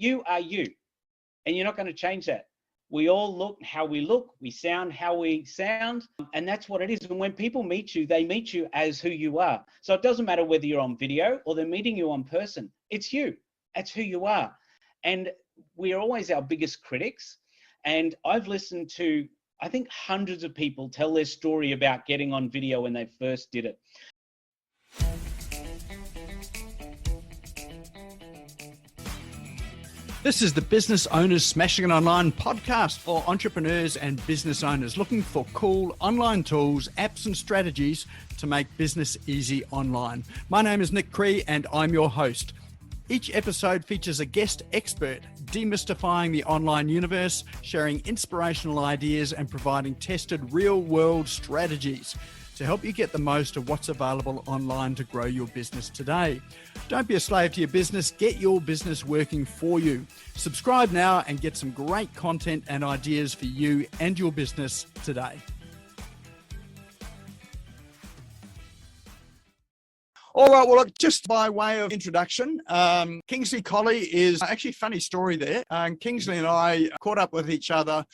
You are you, and you're not going to change that. We all look how we look, we sound how we sound, and that's what it is. And when people meet you, they meet you as who you are. So it doesn't matter whether you're on video or they're meeting you in person. It's you. That's who you are. And we are always our biggest critics. And I've listened to, I think, hundreds of people tell their story about getting on video when they first did it. This is the Business Owners Smashing It Online podcast for entrepreneurs and business owners looking for cool online tools, apps and strategies to make business easy online. My name is Nick Cree and I'm your host. Each episode features a guest expert demystifying the online universe, sharing inspirational ideas and providing tested real-world strategies to help you get the most of what's available online to grow your business today. Don't be a slave to your business, get your business working for you. Subscribe now and get some great content and ideas for you and your business today. All right, well, look, just by way of introduction, Kingsley Colley is actually a funny story there. Kingsley and I caught up with each other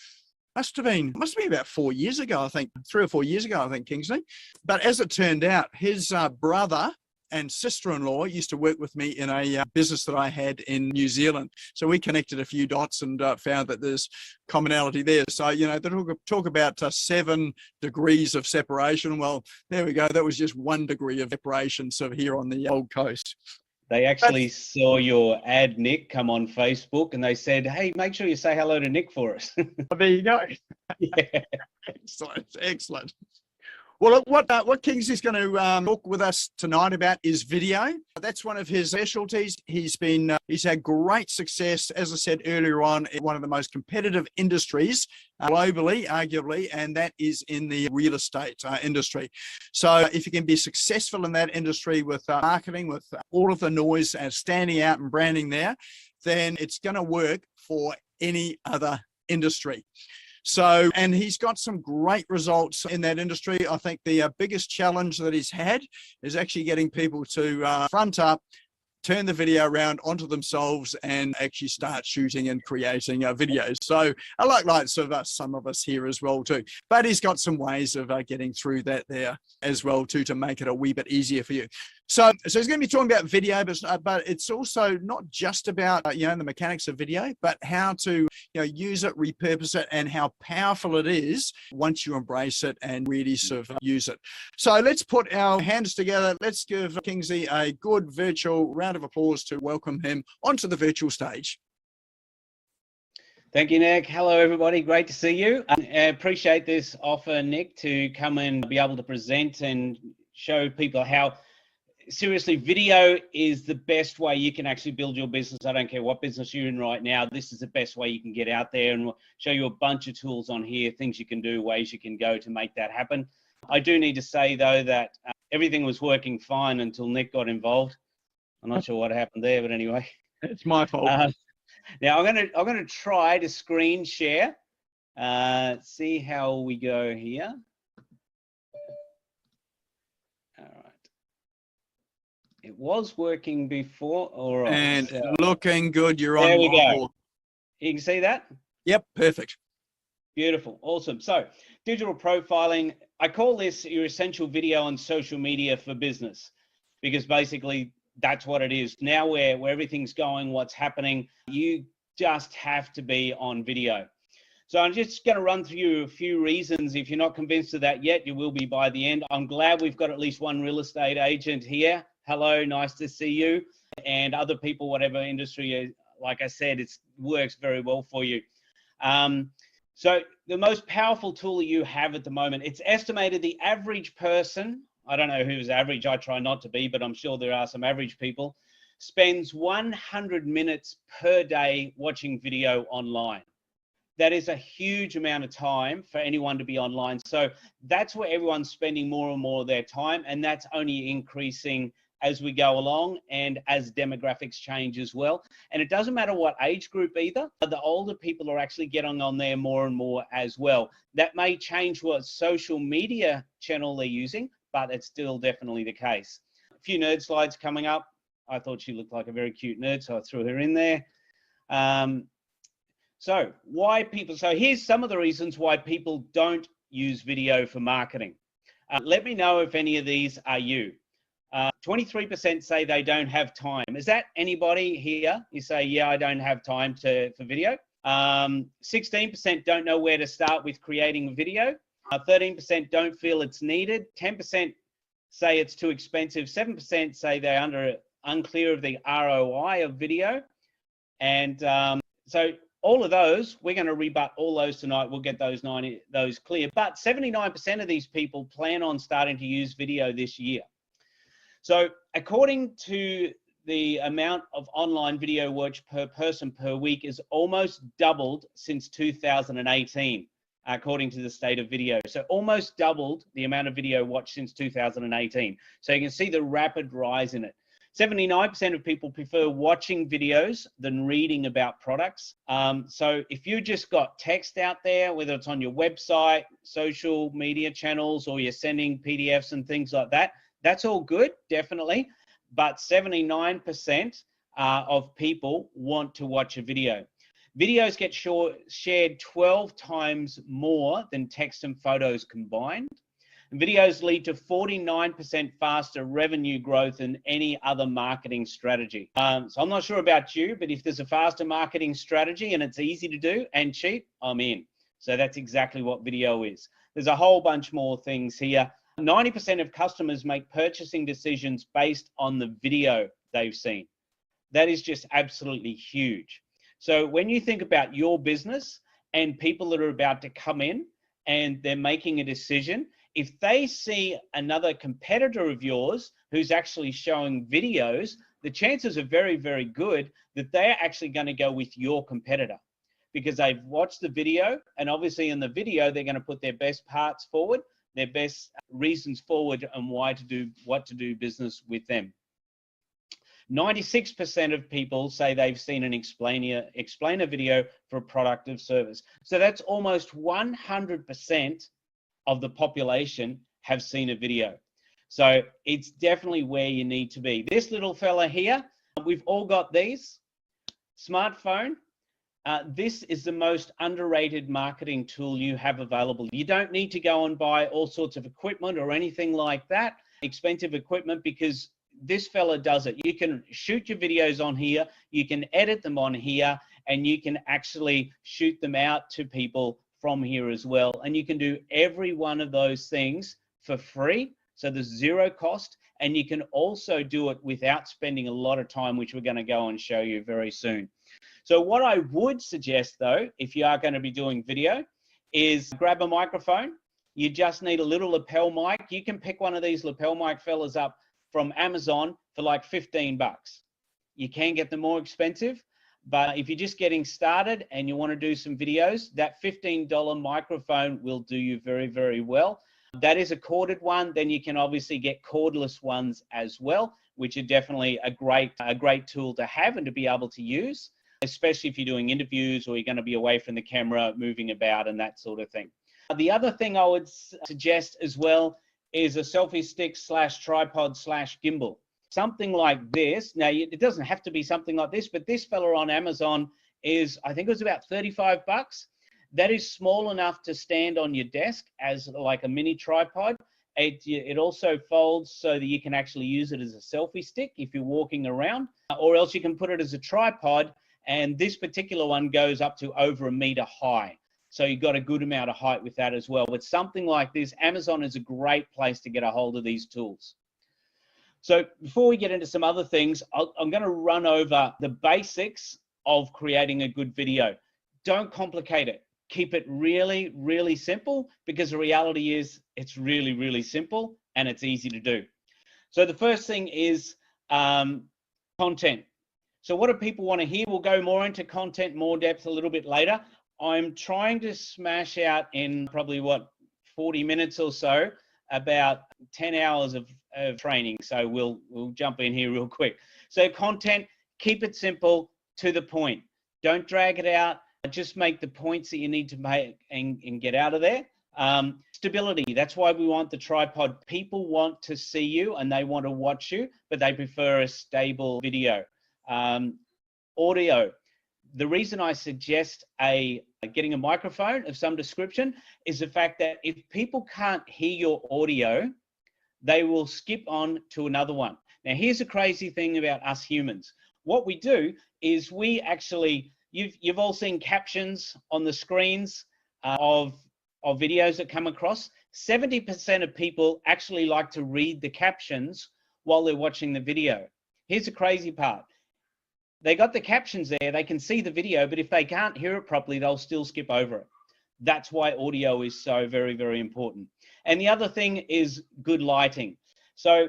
must have been about 4 years ago, I think, 3 or 4 years ago, I think, Kingsley. But as it turned out, his brother and sister-in-law used to work with me in a business that I had in New Zealand. So we connected a few dots and found that there's commonality there. So, you know, they talk about 7 degrees of separation. Well, there we go. That was just 1 degree of separation, so here on the Gold Coast. They actually saw your ad, Nick, come on Facebook, and they said, hey, make sure you say hello to Nick for us. There you go. Yeah. Excellent. Well, what Kingsley's going to talk with us tonight about is video. That's one of his specialties. He's had great success, as I said earlier on, in one of the most competitive industries globally, arguably, and that is in the real estate industry. So if you can be successful in that industry with marketing, with all of the noise and standing out and branding there, then it's going to work for any other industry. So, and he's got some great results in that industry. I think the biggest challenge that he's had is actually getting people to front up, turn the video around onto themselves and actually start shooting and creating videos. So I like some of us here as well too, but he's got some ways of getting through that there as well too, to make it a wee bit easier for you. So he's going to be talking about video, but it's also not just about, the mechanics of video, but how to, use it, repurpose it, and how powerful it is once you embrace it and really sort of use it. So let's put our hands together. Let's give Kingsley a good virtual round of applause to welcome him onto the virtual stage. Thank you, Nick. Hello, everybody. Great to see you. I appreciate this offer, Nick, to come and be able to present and show people how seriously, video is the best way you can actually build your business. I don't care what business you're in right now. This is the best way you can get out there, and we'll show you a bunch of tools on here, things you can do, ways you can go to make that happen. I do need to say, though, that everything was working fine until Nick got involved. I'm not sure what happened there, but anyway. It's my fault. Now, I'm gonna try to screen share. See how we go here. All right. It was working before, all right. And so, looking good, you're on. There we go. You can see that? Yep, perfect. Beautiful, awesome. So, digital profiling, I call this your essential video on social media for business, because basically that's what it is. Now where everything's going, what's happening, you just have to be on video. So I'm just going to run through you a few reasons. If you're not convinced of that yet, you will be by the end. I'm glad we've got at least one real estate agent here. Hello, nice to see you. And other people, whatever industry, like I said, it works very well for you. So the most powerful tool that you have at the moment, it's estimated the average person, I don't know who's average, I try not to be, but I'm sure there are some average people, spends 100 minutes per day watching video online. That is a huge amount of time for anyone to be online. So that's where everyone's spending more and more of their time, and that's only increasing as we go along and as demographics change as well. And it doesn't matter what age group either. The older people are actually getting on there more and more as well. That may change what social media channel they're using, but it's still definitely the case. A few nerd slides coming up. I thought she looked like a very cute nerd, so I threw her in there. So here's some of the reasons why people don't use video for marketing. Let me know if any of these are you. 23% say they don't have time. Is that anybody here? You say, yeah, I don't have time for video. 16% don't know where to start with creating a video. 13% don't feel it's needed. 10% say it's too expensive. 7% say they're unclear of the ROI of video. And so all of those, we're going to rebut all those tonight. We'll get those clear. But 79% of these people plan on starting to use video this year. So according to the amount of online video watch per person per week is almost doubled since 2018, according to the state of video. So almost doubled the amount of video watched since 2018. So you can see the rapid rise in it. 79% of people prefer watching videos than reading about products. So if you just got text out there, whether it's on your website, social media channels, or you're sending PDFs and things like that, that's all good, definitely. But 79% of people want to watch a video. Videos get shared 12 times more than text and photos combined. And videos lead to 49% faster revenue growth than any other marketing strategy. So I'm not sure about you, but if there's a faster marketing strategy and it's easy to do and cheap, I'm in. So that's exactly what video is. There's a whole bunch more things here. 90% of customers make purchasing decisions based on the video they've seen. That is just absolutely huge. So when you think about your business and people that are about to come in and they're making a decision, if they see another competitor of yours who's actually showing videos, the chances are very, very good that they're actually going to go with your competitor because they've watched the video, and obviously in the video, they're going to put their best parts forward, their best reasons forward and what to do business with them. 96% of people say they've seen an explainer video for a product or service. So that's almost 100% of the population have seen a video. So it's definitely where you need to be. This little fella here, we've all got these. Smartphone. This is the most underrated marketing tool you have available. You don't need to go and buy all sorts of equipment or anything like that, expensive equipment, because this fella does it. You can shoot your videos on here, you can edit them on here, and you can actually shoot them out to people from here as well. And you can do every one of those things for free. So there's zero cost, and you can also do it without spending a lot of time, which we're going to go and show you very soon. So what I would suggest though, if you are going to be doing video, is grab a microphone. You just need a little lapel mic. You can pick one of these lapel mic fellas up from Amazon for like 15 bucks. You can get them more expensive, but if you're just getting started and you want to do some videos, that $15 microphone will do you very, very well. That is a corded one. Then you can obviously get cordless ones as well, which are definitely a great tool to have and to be able to use, especially if you're doing interviews or you're going to be away from the camera, moving about and that sort of thing. The other thing I would suggest as well is a selfie stick / tripod / gimbal. Something like this. Now, it doesn't have to be something like this, but this fella on Amazon is, I think it was about 35 bucks. That is small enough to stand on your desk as like a mini tripod. It also folds so that you can actually use it as a selfie stick if you're walking around, or else you can put it as a tripod. And this particular one goes up to over 1 meter high. So you've got a good amount of height with that as well. But something like this, Amazon is a great place to get a hold of these tools. So before we get into some other things, I'm going to run over the basics of creating a good video. Don't complicate it. Keep it really, really simple, because the reality is it's really, really simple and it's easy to do. So the first thing is content. So what do people want to hear? We'll go more into content, more depth a little bit later. I'm trying to smash out in probably 40 minutes or so, about 10 hours of training. So we'll jump in here real quick. So content, keep it simple, to the point. Don't drag it out. Just make the points that you need to make and get out of there. Stability, that's why we want the tripod. People want to see you and they want to watch you, but they prefer a stable video. Audio, the reason I suggest getting a microphone of some description is the fact that if people can't hear your audio, they will skip on to another one. Now, here's a crazy thing about us humans. What we do is we actually, you've all seen captions on the screens of videos that come across. 70% of people actually like to read the captions while they're watching the video. Here's the crazy part. They got the captions there, they can see the video, but if they can't hear it properly, they'll still skip over it. That's why audio is so very, very important. And the other thing is good lighting. So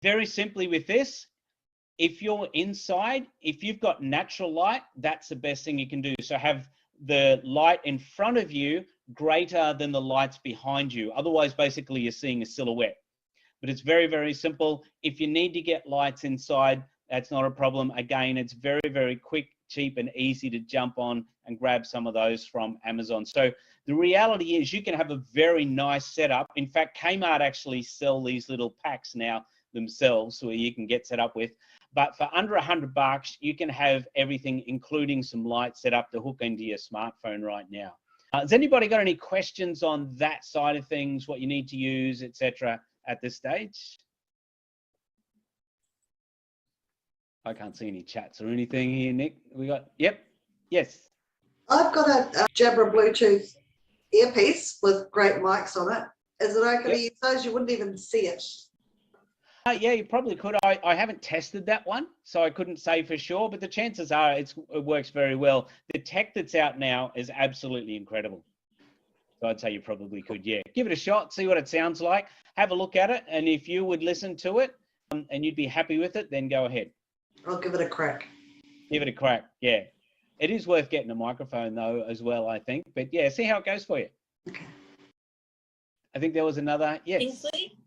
very simply with this, if you're inside, if you've got natural light, that's the best thing you can do. So have the light in front of you greater than the lights behind you. Otherwise, basically, you're seeing a silhouette. But it's very, very simple. If you need to get lights inside, that's not a problem. Again, it's very, very quick, cheap, and easy to jump on and grab some of those from Amazon. So the reality is you can have a very nice setup. In fact, Kmart actually sell these little packs now themselves where you can get set up with. But for under $100, you can have everything, including some lights set up to hook into your smartphone right now. Has anybody got any questions on that side of things, what you need to use, etc., at this stage? I can't see any chats or anything here, Nick. We got, yep, yes. I've got a Jabra Bluetooth earpiece with great mics on it. Is it okay to use those? You wouldn't even see it. Yeah, you probably could. I haven't tested that one, so I couldn't say for sure, but the chances are it works very well. The tech that's out now is absolutely incredible. So I'd say you probably could, yeah. Give it a shot, see what it sounds like, have a look at it, and if you would listen to it and you'd be happy with it, then go ahead. I'll give it a crack. Give it a crack, yeah. It is worth getting a microphone though as well, I think. But yeah, see how it goes for you. Okay. I think there was another, yes. Kingsley?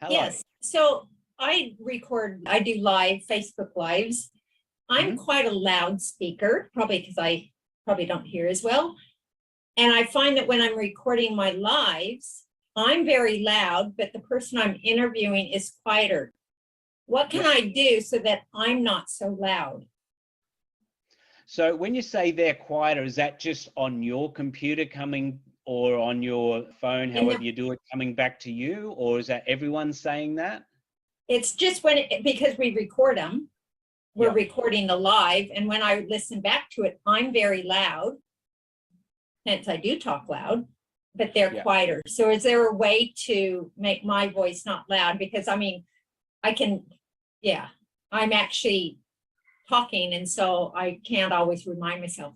Hello. Yes. So I do live Facebook Lives. I'm quite a loud speaker, probably because I probably don't hear as well. And I find that when I'm recording my lives, I'm very loud, but the person I'm interviewing is quieter. What can I do so that I'm not so loud? So when you say they're quieter, is that just on your computer coming or on your phone, however you do it, coming back to you? Or is that everyone saying that? It's just because we record them, we're recording the live. And when I listen back to it, I'm very loud. Hence I do talk loud, but they're quieter. So is there a way to make my voice not loud? Because I mean, I'm actually talking, and so I can't always remind myself,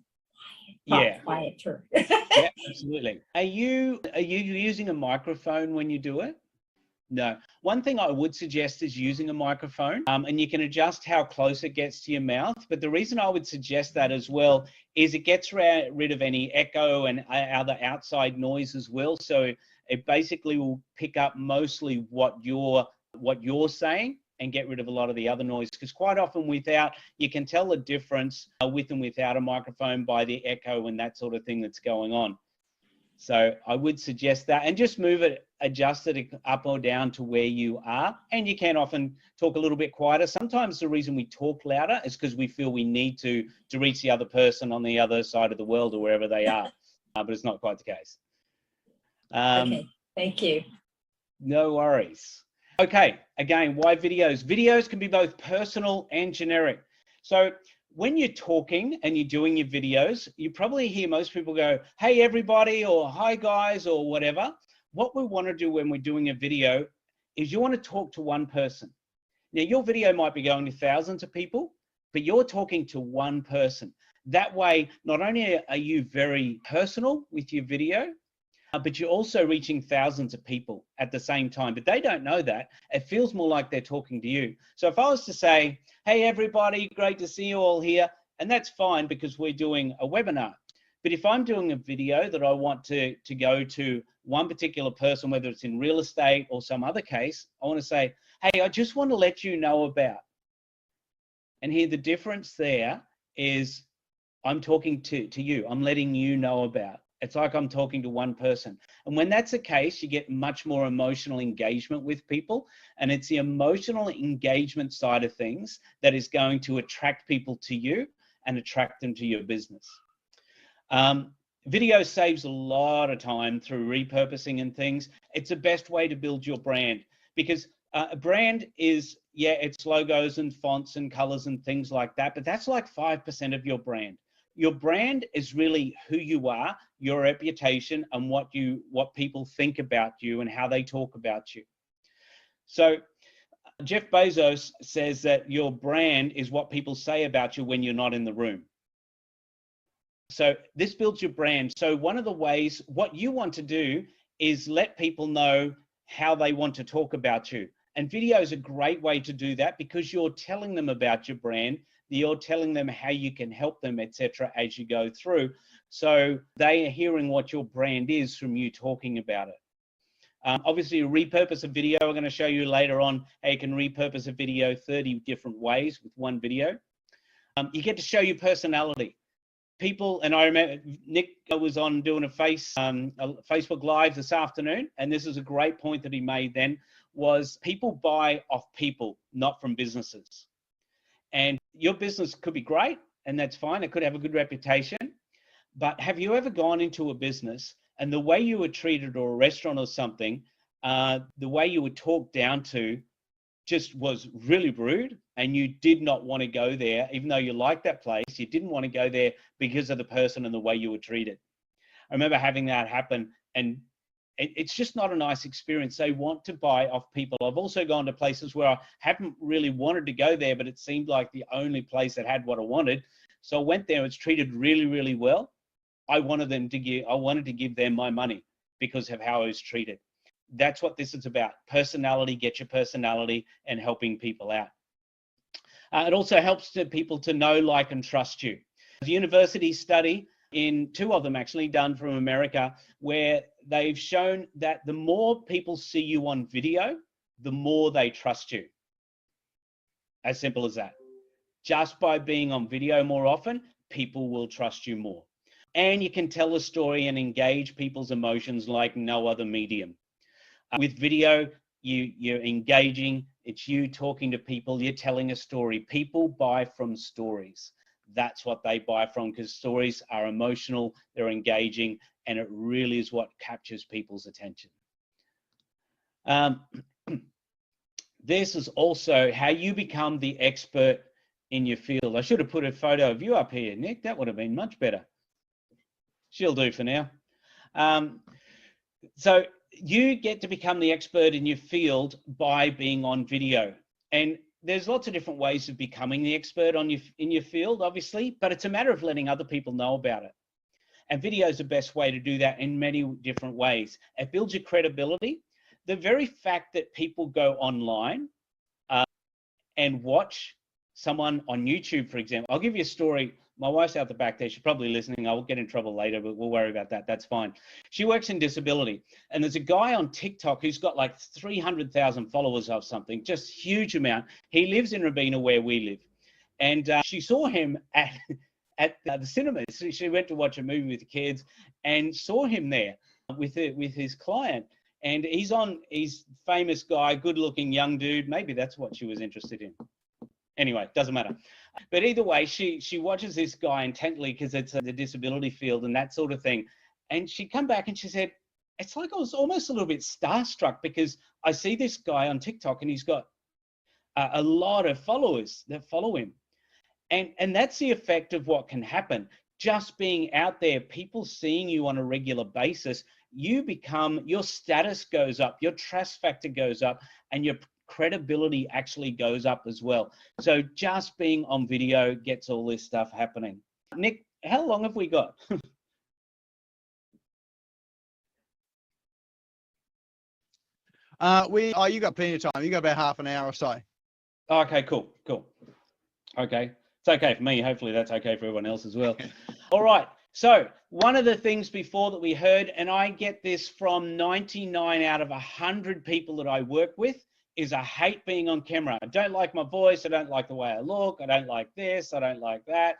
quieter. Yeah, absolutely. Are you using a microphone when you do it? No. One thing I would suggest is using a microphone, and you can adjust how close it gets to your mouth. But the reason I would suggest that as well is it gets rid of any echo and other outside noise as well. So it basically will pick up mostly what you're saying and get rid of a lot of the other noise, because quite often you can tell the difference with and without a microphone by the echo and that sort of thing that's going on. So I would suggest that, and just adjust it up or down to where you are. And you can often talk a little bit quieter. Sometimes the reason we talk louder is because we feel we need to reach the other person on the other side of the world or wherever they are, but it's not quite the case. Okay, thank you. No worries. Okay, again, why videos? Videos can be both personal and generic. So when you're talking and you're doing your videos, you probably hear most people go, hey, everybody, or hi, guys, or whatever. What we want to do when we're doing a video is you want to talk to one person. Now, your video might be going to thousands of people, but you're talking to one person. That way, not only are you very personal with your video, but you're also reaching thousands of people at the same time, but they don't know that. It feels more like they're talking to you. So if I was to say, hey, everybody, great to see you all here, and that's fine because we're doing a webinar. But if I'm doing a video that I want to go to one particular person, whether it's in real estate or some other case, I want to say, hey, I just want to let you know about. And here the difference there is I'm talking to you. I'm letting you know about. It's like I'm talking to one person. And when that's the case, you get much more emotional engagement with people. And it's the emotional engagement side of things that is going to attract people to you and attract them to your business. Video saves a lot of time through repurposing and things. It's the best way to build your brand, because a brand is, yeah, it's logos and fonts and colors and things like that, but that's like 5% of your brand. Your brand is really who you are, your reputation, and what people think about you and how they talk about you. So Jeff Bezos says that your brand is what people say about you when you're not in the room. So this builds your brand. So one of the ways, what you want to do is let people know how they want to talk about you. And video is a great way to do that, because you're telling them about your brand, you're telling them how you can help them, etc., as you go through. So they are hearing what your brand is from you talking about it. Obviously, repurpose a video. I'm going to show you later on how you can repurpose a video 30 different ways with one video. You get to show your personality. People, and I remember Nick was on doing a Facebook Live this afternoon, and this is a great point that he made then, was people buy off people, not from businesses. And your business could be great, and that's fine. It could have a good reputation. But have you ever gone into a business and the way you were treated, or a restaurant or something, the way you were talked down to just was really rude, and you did not want to go there, even though you liked that place, you didn't want to go there because of the person and the way you were treated. I remember having that happen, and it's just not a nice experience. They want to buy off people. I've also gone to places where I haven't really wanted to go there, but it seemed like the only place that had what I wanted. So I went there, it's treated really, really well. I wanted to give them my money because of how I was treated. That's what this is about. Personality, get your personality, and helping people out. It also helps people to know, like, and trust you. The university study, in 2 of them actually, done from America, where they've shown that the more people see you on video, the more they trust you. As simple as that. Just by being on video more often, people will trust you more. And you can tell a story and engage people's emotions like no other medium. With video, you're engaging, it's you talking to people, you're telling a story. People buy from stories. That's what they buy from, because stories are emotional, they're engaging, and it really is what captures people's attention. This is also how you become the expert in your field. I should have put a photo of you up here, Nick. That would have been much better. She'll do for now. So you get to become the expert in your field by being on video. And there's lots of different ways of becoming the expert in your field, obviously, but it's a matter of letting other people know about it. And video is the best way to do that in many different ways. It builds your credibility. The very fact that people go online and watch someone on YouTube, for example. I'll give you a story. My wife's out the back there. She's probably listening. I'll get in trouble later, but we'll worry about that. That's fine. She works in disability. And there's a guy on TikTok who's got like 300,000 followers or something, just huge amount. He lives in Robina, where we live. And she saw him at the cinema. So she went to watch a movie with the kids and saw him there with his client. And he's famous guy, good looking young dude. Maybe that's what she was interested in. Anyway, doesn't matter. But either way, she watches this guy intently because it's the disability field and that sort of thing. And she come back and she said, it's like I was almost a little bit starstruck because I see this guy on TikTok and he's got a lot of followers that follow him. And that's the effect of what can happen. Just being out there, people seeing you on a regular basis, your status goes up, your trust factor goes up, and your credibility actually goes up as well. So just being on video gets all this stuff happening. Nick, how long have we got? You got plenty of time. You got about half an hour or so. Okay, cool. Okay, it's okay for me. Hopefully that's okay for everyone else as well. All right. So one of the things before that we heard, and I get this from 99 out of 100 people that I work with, is I hate being on camera. I don't like my voice. I don't like the way I look. I don't like this. I don't like that.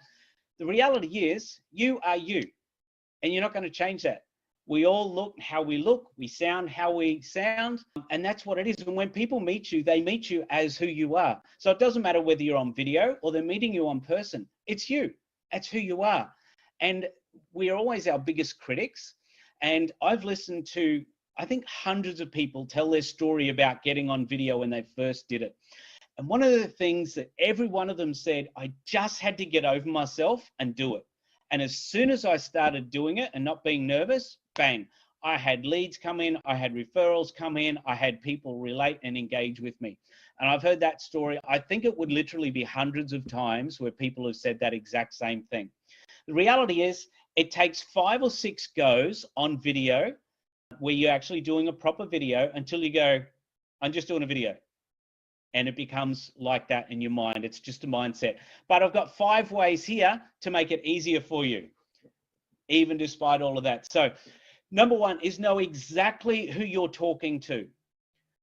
The reality is you are you. and you're not going to change that. We all look how we look, we sound how we sound, and that's what it is. And when people meet you, they meet you as who you are. So it doesn't matter whether you're on video or they're meeting you in person. It's you. That's who you are. And we are always our biggest critics. And I've listened to, I think, hundreds of people tell their story about getting on video when they first did it. And one of the things that every one of them said, I just had to get over myself and do it. And as soon as I started doing it and not being nervous, bang, I had leads come in, I had referrals come in, I had people relate and engage with me. And I've heard that story. I think it would literally be hundreds of times where people have said that exact same thing. The reality is it takes 5 or 6 goes on video where you're actually doing a proper video until you go, I'm just doing a video. And it becomes like that in your mind. It's just a mindset. But I've got 5 ways here to make it easier for you, even despite all of that. So number 1 is know exactly who you're talking to.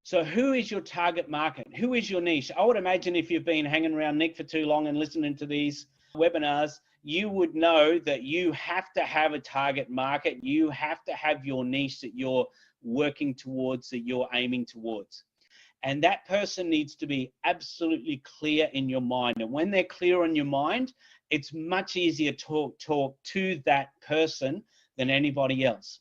So who is your target market? Who is your niche? I would imagine if you've been hanging around Nick for too long and listening to these webinars, you would know that you have to have a target market. You have to have your niche that you're working towards, that you're aiming towards. And that person needs to be absolutely clear in your mind. And when they're clear in your mind, it's much easier to talk to that person than anybody else.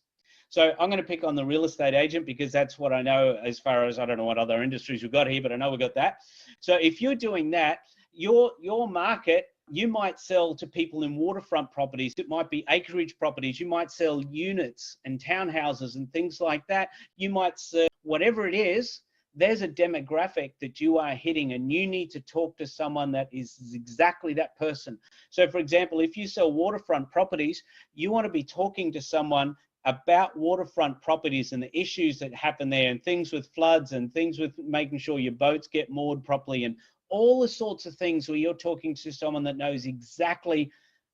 So I'm going to pick on the real estate agent because that's what I know as far as, I don't know what other industries we've got here, but I know we've got that. So if you're doing that, your market, you might sell to people in waterfront properties. It might be acreage properties. You might sell units and townhouses and things like that. You might sell whatever it is. There's a demographic that you are hitting, and you need to talk to someone that is exactly that person. So for example, if you sell waterfront properties, you want to be talking to someone about waterfront properties and the issues that happen there, and things with floods and things with making sure your boats get moored properly, and all the sorts of things where you're talking to someone that knows exactly,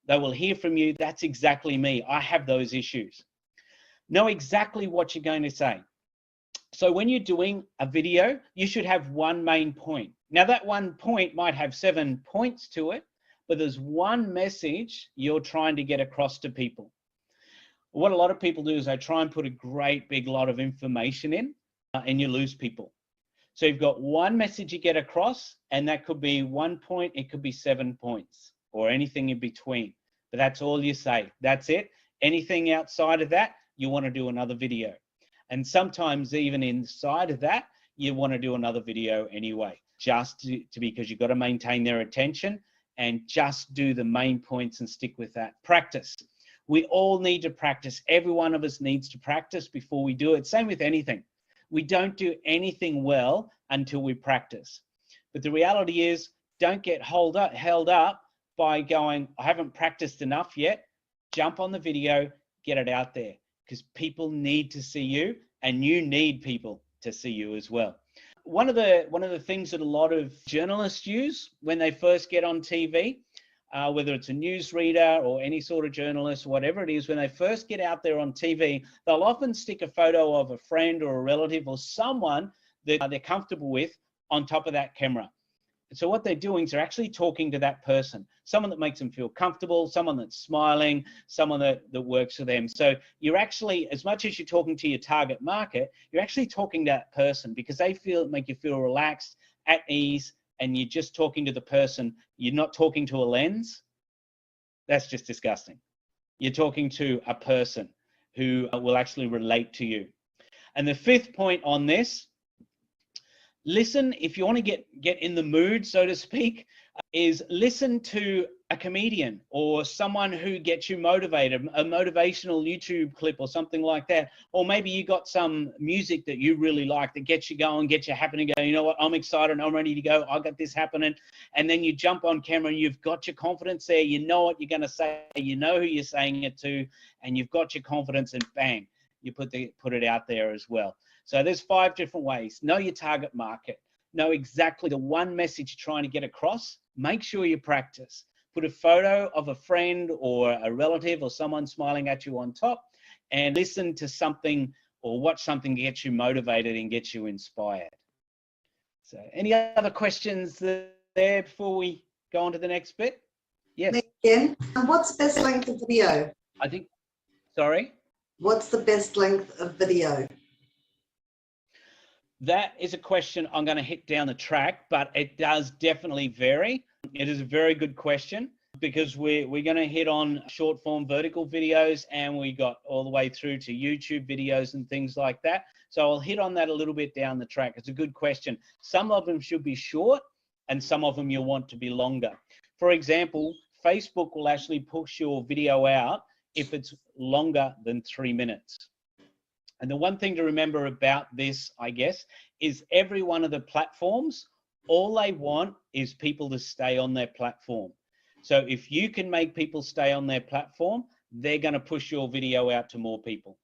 they will hear from you. That's exactly me. I have those issues. Know exactly what you're going to say. So when you're doing a video, you should have one main point. Now that one point might have 7 points to it, but there's one message you're trying to get across to people. What a lot of people do is they try and put a great big lot of information in and you lose people. So you've got one message you get across, and that could be 1 point, it could be 7 points or anything in between, but that's all you say. That's it. Anything outside of that, you want to do another video. And sometimes even inside of that, you want to do another video anyway, just because you've got to maintain their attention, and just do the main points and stick with that. Practice. We all need to practice. Every one of us needs to practice before we do it. Same with anything. We don't do anything well until we practice. But the reality is, don't get held up by going, I haven't practiced enough yet. Jump on the video, get it out there, because people need to see you, and you need people to see you as well. One of the things that a lot of journalists use when they first get on TV, whether it's a newsreader or any sort of journalist, whatever it is, when they first get out there on TV, they'll often stick a photo of a friend or a relative or someone that they're comfortable with on top of that camera. And so what they're doing is they're actually talking to that person, someone that makes them feel comfortable, someone that's smiling, someone that works for them. So you're actually, as much as you're talking to your target market, you're actually talking to that person, because they make you feel relaxed, at ease, and you're just talking to the person. You're not talking to a lens. That's just disgusting. You're talking to a person who will actually relate to you. And the 5th point on this, listen, if you want to get in the mood, so to speak, is listen to a comedian or someone who gets you motivated, a motivational YouTube clip or something like that. Or maybe you got some music that you really like that gets you going, gets you happening, go, you know what, I'm excited, I'm ready to go, I got this happening. And then you jump on camera and you've got your confidence there, you know what you're going to say, you know who you're saying it to, and you've got your confidence, and bang, you put it out there as well. So there's 5 different ways. Know your target market. Know exactly the one message you're trying to get across. Make sure you practice. Put a photo of a friend or a relative or someone smiling at you on top, and listen to something or watch something to get you motivated and get you inspired. So any other questions there before we go on to the next bit? Yes. Again, what's the best length of video? I think Sorry? What's the best length of video? That is a question I'm going to hit down the track, but it does definitely vary. It is a very good question because we're going to hit on short form vertical videos, and we got all the way through to YouTube videos and things like that. So I'll hit on that a little bit down the track. It's a good question. Some of them should be short and some of them you'll want to be longer. For example, Facebook will actually push your video out if it's longer than 3 minutes. And the one thing to remember about this, I guess, is every one of the platforms, all they want is people to stay on their platform. So if you can make people stay on their platform, they're going to push your video out to more people.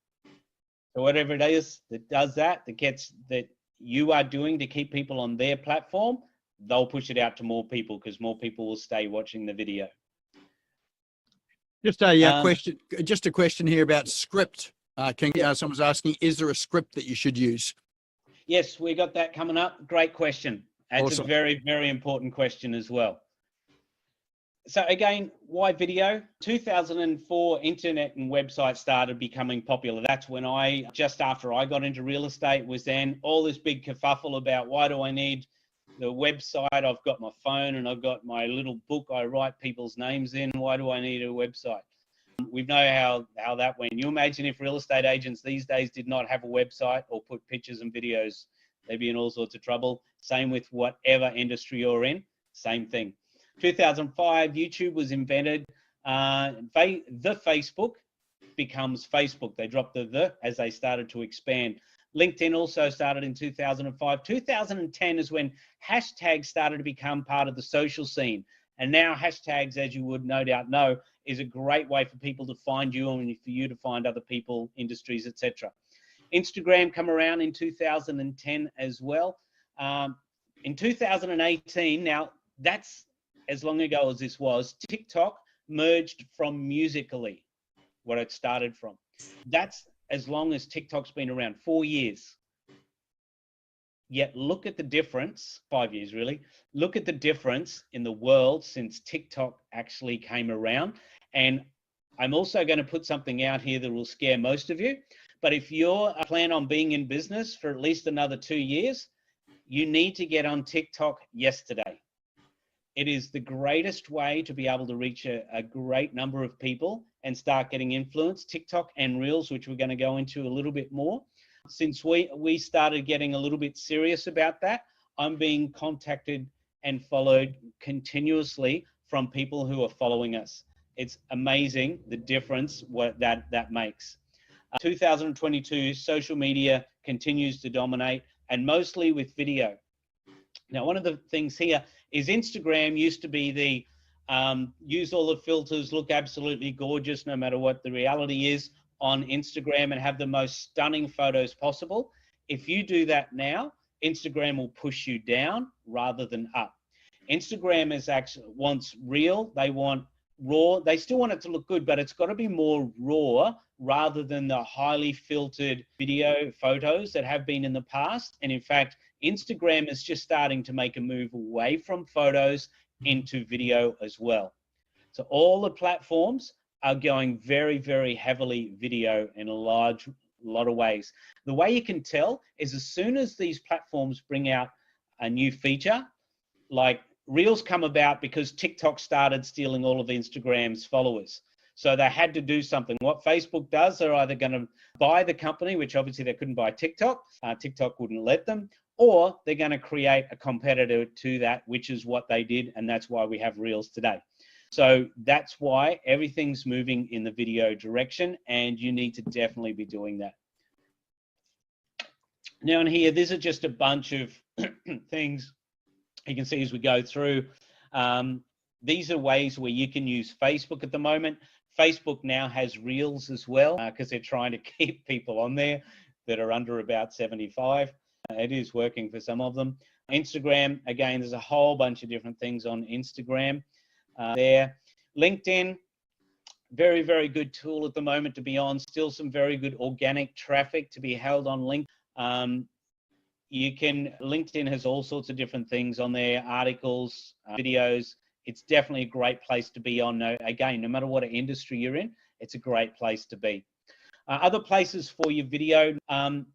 So whatever it is that does that, that you are doing to keep people on their platform, they'll push it out to more people because more people will stay watching the video. Just a question here about script. Someone's asking, is there a script that you should use? Yes, we got that coming up. Great question. That's awesome. A very, very important question as well. So again, why video? 2004, internet and websites started becoming popular. That's when just after I got into real estate, was then all this big kerfuffle about why do I need the website? I've got my phone and I've got my little book I write people's names in. Why do I need a website? We know how that went. You imagine if real estate agents these days did not have a website or put pictures and videos, they'd be in all sorts of trouble. Same with whatever industry you're in, same thing. 2005, YouTube was invented. The Facebook becomes Facebook. They dropped the as they started to expand. LinkedIn also started in 2005. 2010 is when hashtags started to become part of the social scene. And now hashtags, as you would no doubt know, is a great way for people to find you and for you to find other people, industries, etc. Instagram come around in 2010 as well. In 2018, now that's as long ago as this was, TikTok merged from Musical.ly, what it started from. That's as long as TikTok's been around, 4 years. Yet look at the difference, 5 years really, look at the difference in the world since TikTok actually came around. And I'm also going to put something out here that will scare most of you. But if you're plan on being in business for at least another 2 years, you need to get on TikTok yesterday. It is the greatest way to be able to reach a great number of people and start getting influence. TikTok and Reels, which we're going to go into a little bit more. Since we started getting a little bit serious about that, I'm being contacted and followed continuously from people who are following us. It's amazing the difference that makes. 2022, social media continues to dominate, and mostly with video. Now, one of the things here is Instagram used to be the use all the filters, look absolutely gorgeous no matter what the reality is on Instagram, and have the most stunning photos possible. If you do that now, Instagram will push you down rather than up. Instagram wants real, they want raw. They still want it to look good, but it's got to be more raw rather than the highly filtered video photos that have been in the past. And in fact, Instagram is just starting to make a move away from photos into video as well. So all the platforms are going very, very heavily video in a lot of ways. The way you can tell is as soon as these platforms bring out a new feature, like Reels come about because TikTok started stealing all of Instagram's followers. So they had to do something. What Facebook does, they're either going to buy the company, which obviously they couldn't buy TikTok. TikTok wouldn't let them, or they're going to create a competitor to that, which is what they did. And that's why we have Reels today. So that's why everything's moving in the video direction, and you need to definitely be doing that. Now in here, these are just a bunch of things you can see as we go through. These are ways where you can use Facebook at the moment. Facebook now has Reels as well because they're trying to keep people on there that are under about 75. It is working for some of them. Instagram, again, there's a whole bunch of different things on Instagram there. LinkedIn, very, very good tool at the moment to be on. Still some very good organic traffic to be held on LinkedIn. LinkedIn has all sorts of different things on there, articles, videos. It's definitely a great place to be on. Again, no matter what industry you're in, it's a great place to be. Other places for your video. Do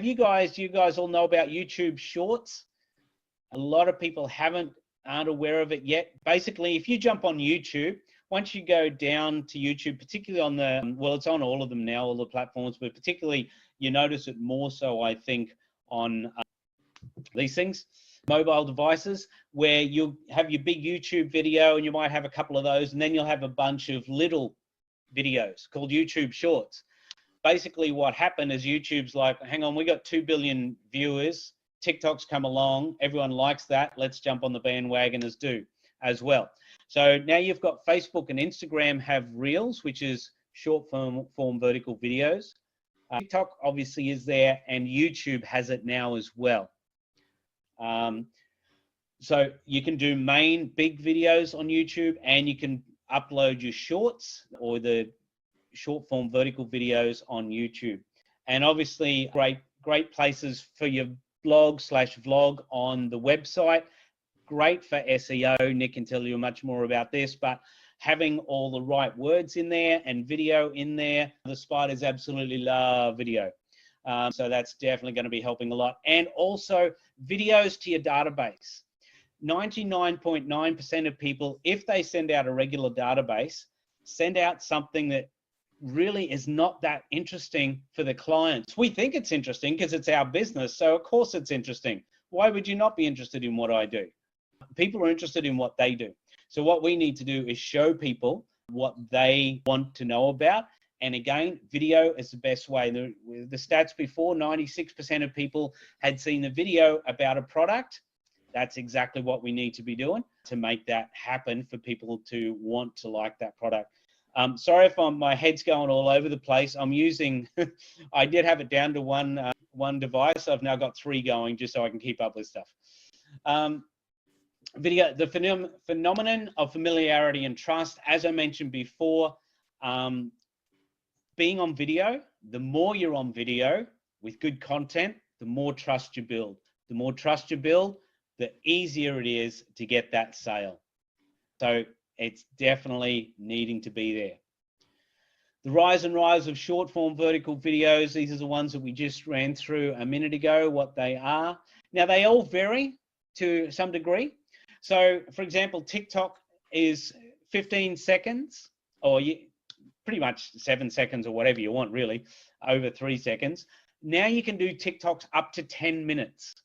you guys all know about YouTube Shorts? A lot of people aren't aware of it yet. Basically, if you jump on YouTube, once you go down to YouTube, particularly on it's on all of them now, all the platforms, but particularly you notice it more so, I think, on these things, mobile devices, where you'll have your big YouTube video and you might have a couple of those, and then you'll have a bunch of little videos called YouTube Shorts. Basically what happened is YouTube's like, hang on, we got 2 billion viewers, TikTok's come along, everyone likes that, let's jump on the bandwagon as well. So now you've got Facebook and Instagram have Reels, which is short form vertical videos. TikTok obviously is there, and YouTube has it now as well. So you can do main big videos on YouTube, and you can upload your shorts or the short form vertical videos on YouTube. And obviously great places for your blog/vlog on the website. Great for SEO. Nick can tell you much more about this, but having all the right words in there and video in there, the spiders absolutely love video. So that's definitely going to be helping a lot. And also videos to your database. 99.9% of people, if they send out a regular database, send out something that really is not that interesting for the clients. We think it's interesting because it's our business, so of course it's interesting. Why would you not be interested in what I do? People are interested in what they do. So what we need to do is show people what they want to know about. And again, video is the best way. The stats before, 96% of people had seen the video about a product. That's exactly what we need to be doing to make that happen for people to want to like that product. Sorry if my head's going all over the place. I'm using, I did have it down to one device. I've now got 3 going just so I can keep up with stuff. Video, the phenomenon of familiarity and trust, as I mentioned before, being on video, the more you're on video with good content, the more trust you build. The more trust you build, the easier it is to get that sale. So it's definitely needing to be there. The rise and rise of short form vertical videos, these are the ones that we just ran through a minute ago, what they are. Now they all vary to some degree. So for example, TikTok is 15 seconds, or pretty much 7 seconds or whatever you want really, over 3 seconds. Now you can do TikToks up to 10 minutes.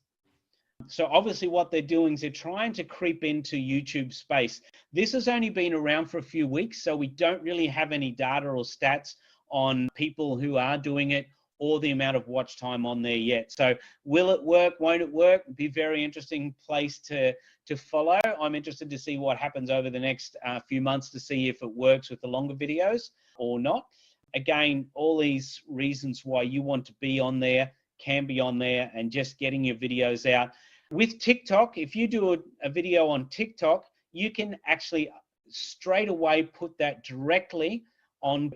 So obviously what they're doing is they're trying to creep into YouTube space. This has only been around for a few weeks, so we don't really have any data or stats on people who are doing it or the amount of watch time on there yet. So will it work? Won't it work? Be a very interesting place to follow. I'm interested to see what happens over the next few months to see if it works with the longer videos or not. Again, all these reasons why you want to be on there can be on there, and just getting your videos out. With TikTok, if you do a video on TikTok, you can actually straight away put that directly on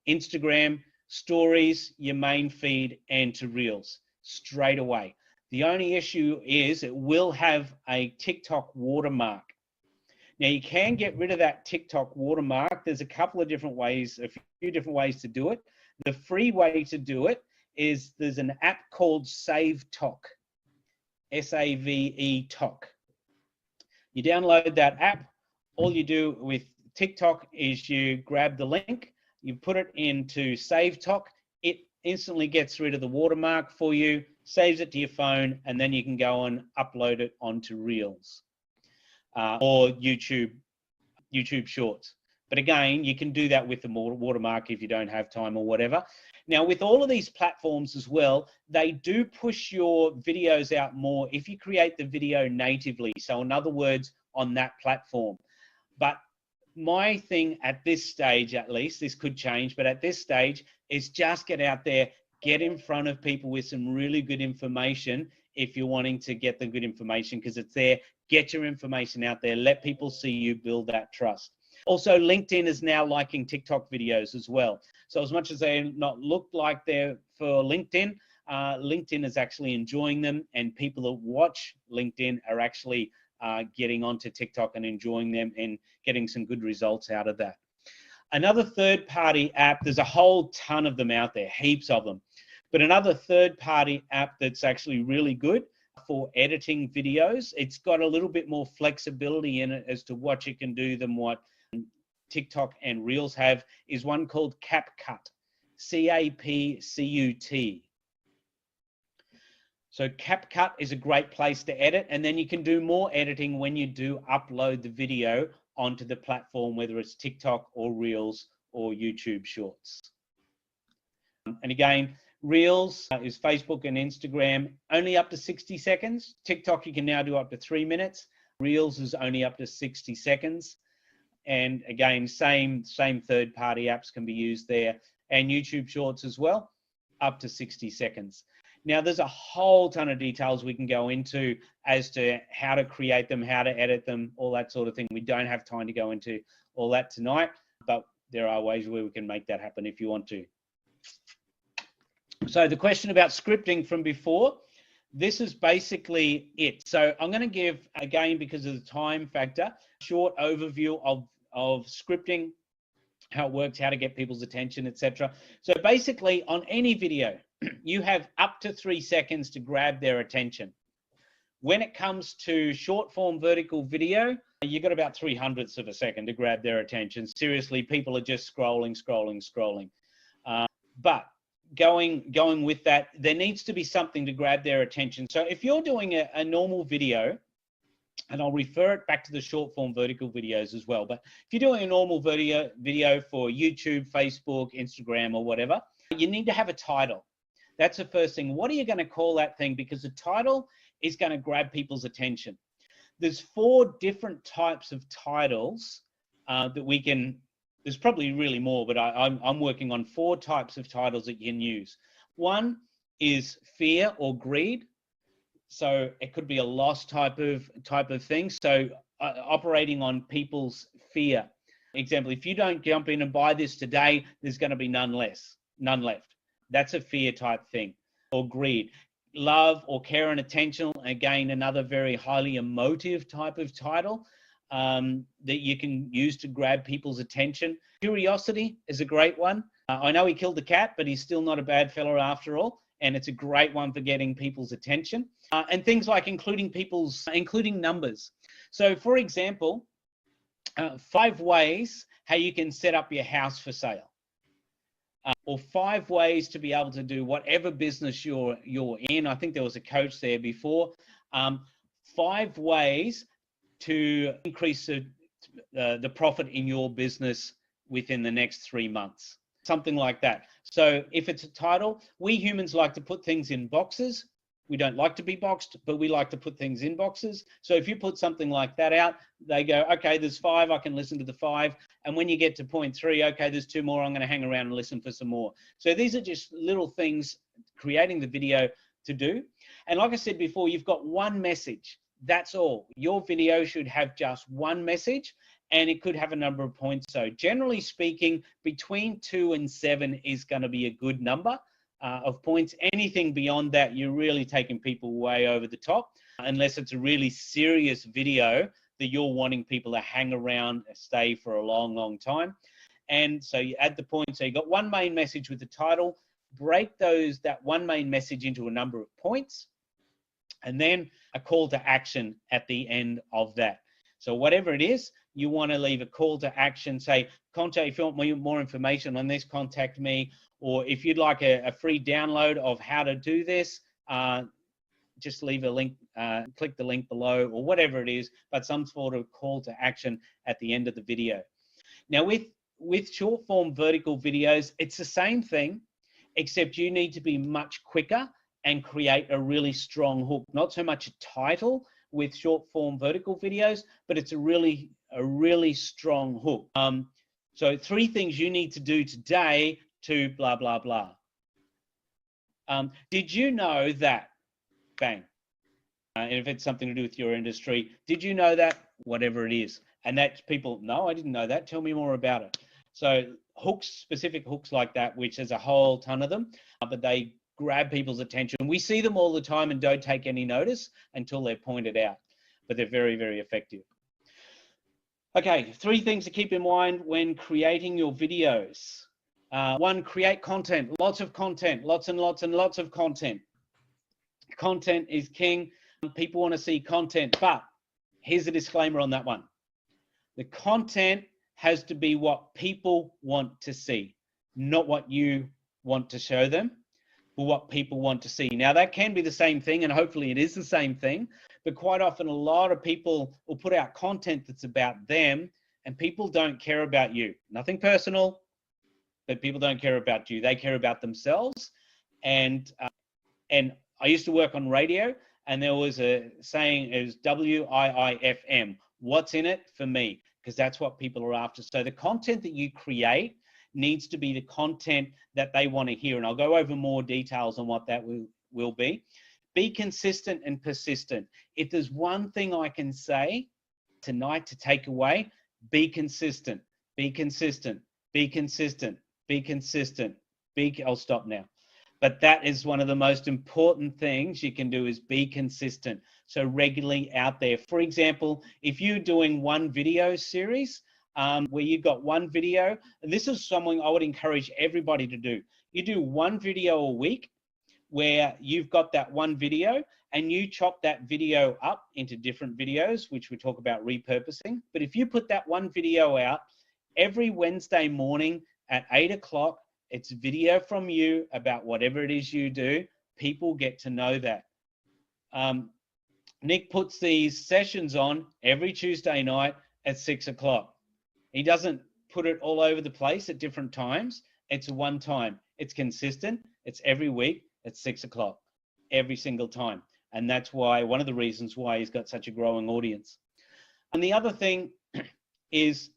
Instagram stories, your main feed, and to Reels straight away. The only issue is it will have a TikTok watermark. Now you can get rid of that TikTok watermark. There's a couple of different ways, a few different ways to do it. The free way to do it is there's an app called SaveTok, S-A-V-E Talk. You download that app. All you do with TikTok is you grab the link, you put it into SaveTok. It instantly gets rid of the watermark for you, saves it to your phone, and then you can go and upload it onto Reels or YouTube Shorts. But again, you can do that with the watermark if you don't have time or whatever. Now, with all of these platforms as well, they do push your videos out more if you create the video natively. So in other words, on that platform. But my thing at this stage, at least, this could change, but at this stage is just get out there, get in front of people with some really good information if you're wanting to get the good information, because it's there. Get your information out there, let people see you, build that trust. Also, LinkedIn is now liking TikTok videos as well. So as much as they not look like they're for LinkedIn, LinkedIn is actually enjoying them, and people that watch LinkedIn are actually getting onto TikTok and enjoying them and getting some good results out of that. Another third-party app, there's a whole ton of them out there, heaps of them. But another third-party app that's actually really good for editing videos, it's got a little bit more flexibility in it as to what you can do than what TikTok and Reels have, is one called CapCut, C-A-P-C-U-T. So CapCut is a great place to edit, and then you can do more editing when you do upload the video onto the platform, whether it's TikTok or Reels or YouTube Shorts. And again, Reels is Facebook and Instagram, only up to 60 seconds. TikTok, you can now do up to 3 minutes. Reels is only up to 60 seconds. And again, same third-party apps can be used there. And YouTube Shorts as well, up to 60 seconds. Now, there's a whole ton of details we can go into as to how to create them, how to edit them, all that sort of thing. We don't have time to go into all that tonight, but there are ways where we can make that happen if you want to. So the question about scripting from before, this is basically it. So I'm going to give, again, because of the time factor, a short overview of scripting, how it works, how to get people's attention, etc. So basically, on any video, you have up to 3 seconds to grab their attention. When it comes to short form vertical video, you've got about 3/100ths of a second to grab their attention. Seriously, people are just scrolling. But going with that, there needs to be something to grab their attention. So if you're doing a normal video, and I'll refer it back to the short form vertical videos as well, but if you're doing a normal video for YouTube, Facebook, Instagram, or whatever, you need to have a title. That's the first thing. What are you going to call that thing? Because the title is going to grab people's attention. There's 4 different types of titles that we can, there's probably really more, but I'm working on 4 types of titles that you can use. One is fear or greed. So it could be a loss type of thing. So operating on people's fear. Example, if you don't jump in and buy this today, there's going to be none left. That's a fear type thing. Or greed. Love or care and attention, again, another very highly emotive type of title that you can use to grab people's attention. Curiosity is a great one. I know he killed the cat, but he's still not a bad fella after all. And it's a great one for getting people's attention. And things like including numbers. So for example, 5 ways how you can set up your house for sale. Or 5 ways to be able to do whatever business you're in. I think there was a coach there before. 5 ways to increase the profit in your business within the next 3 months. Something like that. So if it's a title, we humans like to put things in boxes. We don't like to be boxed, but we like to put things in boxes. So if you put something like that out, they go, okay, there's 5, I can listen to the 5. And when you get to point 3, okay, there's 2 more, I'm going to hang around and listen for some more. So these are just little things creating the video to do. And like I said before, you've got one message. That's all. Your video should have just one message, and it could have a number of points. So generally speaking, between 2 and 7 is going to be a good number of points. Anything beyond that, you're really taking people way over the top, unless it's a really serious video that you're wanting people to hang around and stay for a long, long time. And so you add the points. So you got one main message with the title, break that one main message into a number of points, and then a call to action at the end of that. So whatever it is, you want to leave a call to action, say, contact, if you want more information on this, contact me. Or if you'd like a free download of how to do this, just leave a link, click the link below, or whatever it is, but some sort of call to action at the end of the video. Now with short form vertical videos, it's the same thing, except you need to be much quicker and create a really strong hook. Not so much a title with short form vertical videos, but it's a really strong hook. So 3 things you need to do today to blah, blah, blah. Did you know that, bang, and if it's something to do with your industry, did you know that, whatever it is, and that people, no, I didn't know that, tell me more about it. So hooks, specific hooks like that, which there's a whole ton of them, but they grab people's attention. We see them all the time and don't take any notice until they're pointed out, but they're very, very effective. Okay, 3 things to keep in mind when creating your videos. 1, create content, lots of content, lots and lots and lots of content. Content is king. People want to see content, but here's a disclaimer on that one. The content has to be what people want to see, not what you want to show them, but what people want to see. Now, that can be the same thing, and hopefully it is the same thing, but quite often a lot of people will put out content that's about them, and people don't care about you. Nothing personal, but people don't care about you. They care about themselves. And I used to work on radio, and there was a saying, it was WIIFM. What's in it for me? Because that's what people are after. So the content that you create needs to be the content that they want to hear. And I'll go over more details on what that will be. Be consistent and persistent. If there's one thing I can say tonight to take away, be consistent, be consistent, be consistent, be consistent. I'll stop now. But that is one of the most important things you can do, is be consistent. So regularly out there. For example, if you're doing one video series, where you've got one video, and this is something I would encourage everybody to do. You do one video a week where you've got that one video, and you chop that video up into different videos, which we talk about repurposing. But if you put that one video out every Wednesday morning at 8 o'clock, it's video from you about whatever it is you do. People get to know that. Nick puts these sessions on every Tuesday night at 6 o'clock. He doesn't put it all over the place at different times. It's one time. It's consistent. It's every week at 6 o'clock, every single time. And that's why, one of the reasons why he's got such a growing audience. And the other thing is,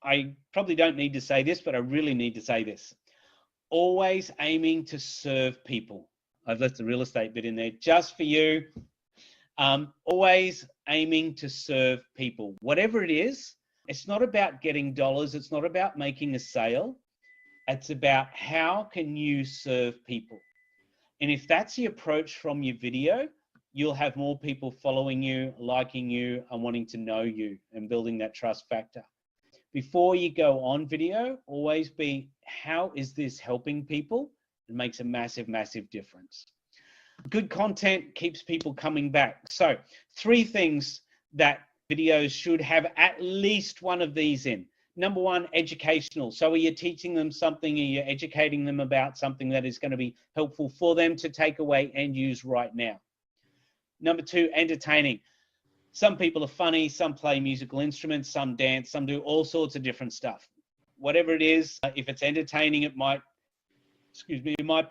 I probably don't need to say this, but I really need to say this. Always aiming to serve people. I've left the real estate bit in there just for you. Always aiming to serve people. Whatever it is, it's not about getting dollars. It's not about making a sale. It's about how can you serve people. And if that's the approach from your video, you'll have more people following you, liking you, and wanting to know you, and building that trust factor. Before you go on video, always be, how is this helping people? It makes a massive, massive difference. Good content keeps people coming back. So 3 things that videos should have at least one of these in. Number 1, educational. So are you teaching them something? Are you educating them about something that is going to be helpful for them to take away and use right now? Number 2, entertaining. Some people are funny, some play musical instruments, some dance, some do all sorts of different stuff. Whatever it is, if it's entertaining, it might, you might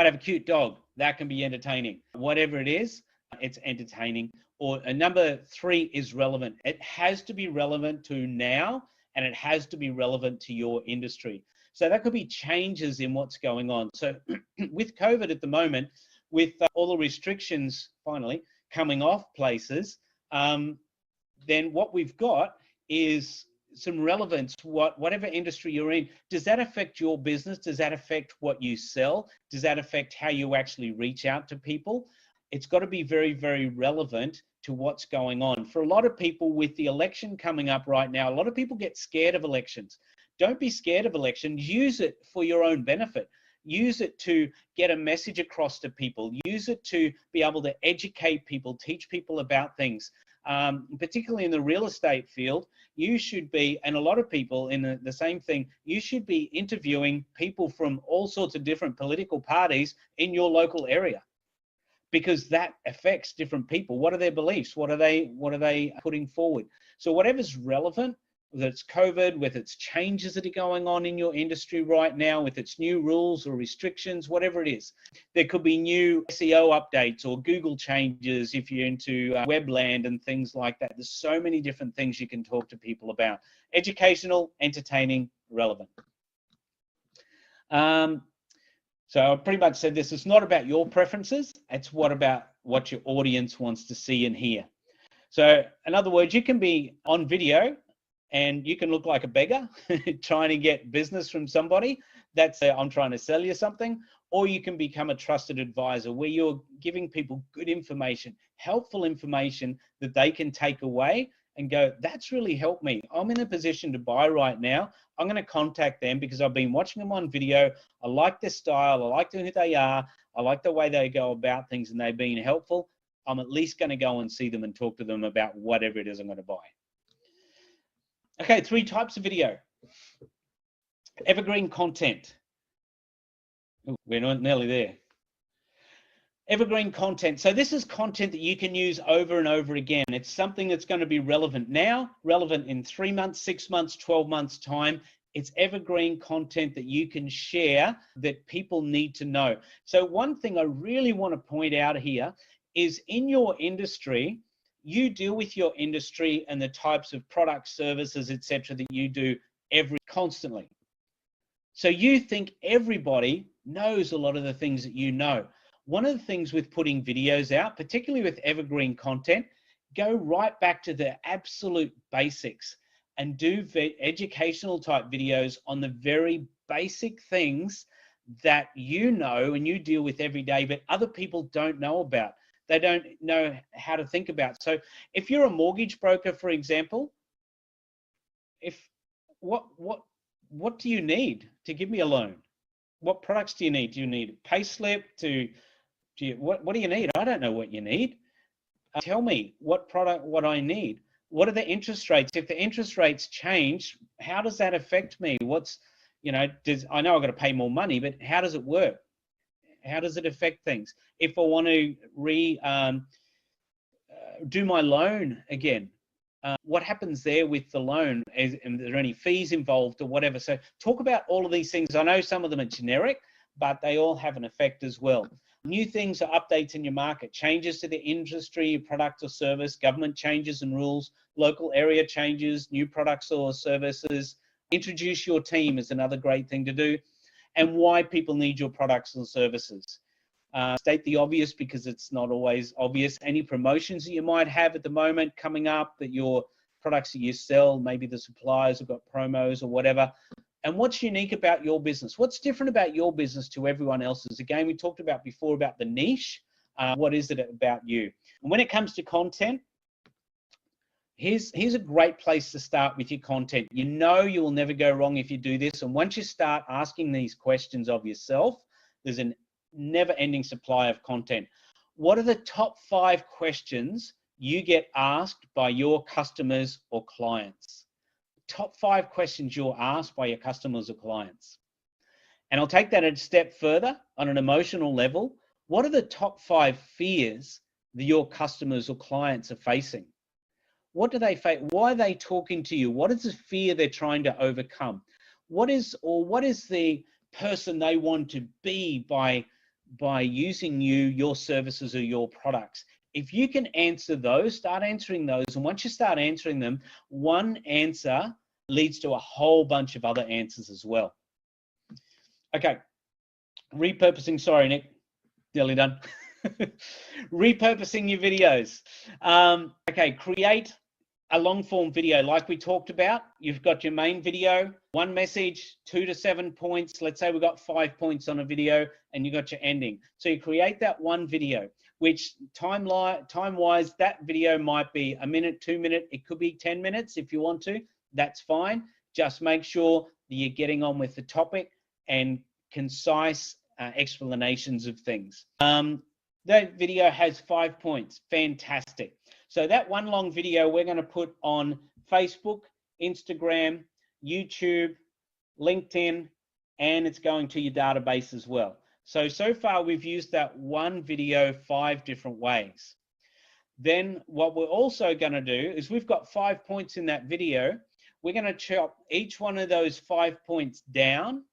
have a cute dog. That can be entertaining. Whatever it is, it's entertaining. Or number 3 is relevant. It has to be relevant to now, and it has to be relevant to your industry. So that could be changes in what's going on. So with COVID at the moment, with all the restrictions finally coming off places, then what we've got is some relevance. Whatever industry you're in, does that affect your business? Does that affect what you sell? Does that affect how you actually reach out to people? It's got to be very, very relevant to what's going on. For a lot of people, with the election coming up right now, a lot of people get scared of elections. Don't be scared of elections. Use it for your own benefit. Use it to get a message across to people. Use it to be able to educate people, teach people about things. Particularly in the real estate field, you should be, and a lot of people in the same thing, you should be interviewing people from all sorts of different political parties in your local area, because that affects different people. What are their beliefs? What are they putting forward? So whatever's relevant, whether it's COVID, with its changes that are going on in your industry right now, with its new rules or restrictions, whatever it is. There could be new SEO updates or Google changes if you're into webland and things like that. There's so many different things you can talk to people about. Educational, entertaining, relevant. So I pretty much said this, it's not about your preferences, it's about what your audience wants to see and hear. So in other words, you can be on video and you can look like a beggar trying to get business from somebody. That's I'm trying to sell you something. Or you can become a trusted advisor where you're giving people good information, helpful information that they can take away and go, that's really helped me. I'm in a position to buy right now. I'm going to contact them because I've been watching them on video. I like their style. I like who they are. I like the way they go about things, and they've been helpful. I'm at least going to go and see them and talk to them about whatever it is I'm going to buy. Okay, 3 types of video. Evergreen content. Ooh, we're not nearly there. Evergreen content. So this is content that you can use over and over again. It's something that's going to be relevant now, relevant in 3 months, 6 months, 12 months time. It's evergreen content that you can share that people need to know. So one thing I really want to point out here is in your industry, you deal with your industry and the types of products, services, etc. that you do constantly. So you think everybody knows a lot of the things that you know. One of the things with putting videos out, particularly with evergreen content, go right back to the absolute basics and do educational type videos on the very basic things that you know and you deal with every day, but other people don't know about. They don't know how to think about. So if you're a mortgage broker, for example, what do you need to give me a loan? What products do you need? Do you need a pay slip? What do you need? I don't know what you need. Tell me what product, what I need. What are the interest rates? If the interest rates change, how does that affect me? I know I've got to pay more money, but how does it work? How does it affect things? If I want to do my loan again, what happens there with the loan? Are there any fees involved or whatever? So talk about all of these things. I know some of them are generic, but they all have an effect as well. New things or updates in your market, changes to the industry, product or service, government changes and rules, local area changes, new products or services. Introduce your team is another great thing to do, and why people need your products and services. State the obvious, because it's not always obvious. Any promotions that you might have at the moment coming up, that your products that you sell, maybe the suppliers have got promos or whatever. And what's unique about your business? What's different about your business to everyone else's? Again, we talked about before about the niche. What is it about you? And when it comes to content, here's a great place to start with your content. You know you will never go wrong if you do this. And once you start asking these questions of yourself, there's a never-ending supply of content. What are the top 5 questions you get asked by your customers or clients? Top 5 questions you're asked by your customers or clients. And I'll take that a step further on an emotional level. What are the top 5 fears that your customers or clients are facing? What do they face? Why are they talking to you? What is the fear they're trying to overcome? What is the person they want to be by using your services or your products? If you can answer those, start answering those. And once you start answering them, one answer leads to a whole bunch of other answers as well. Okay, repurposing, sorry, Nick, nearly done. Repurposing your videos. Okay, create a long form video like we talked about. You've got your main video, one message, 2 to 7 points. Let's say we've got 5 points on a video and you got your ending. So you create that one video, which time-wise, that video might be a minute, 2 minutes. It could be 10 minutes if you want to. That's fine. Just make sure that you're getting on with the topic and concise explanations of things. That video has 5 points. Fantastic. So that one long video we're going to put on Facebook, Instagram, YouTube, LinkedIn, and it's going to your database as well. So far we've used that one video 5 different ways. Then what we're also going to do is we've got 5 points in that video. We're going to chop each one of those 5 points down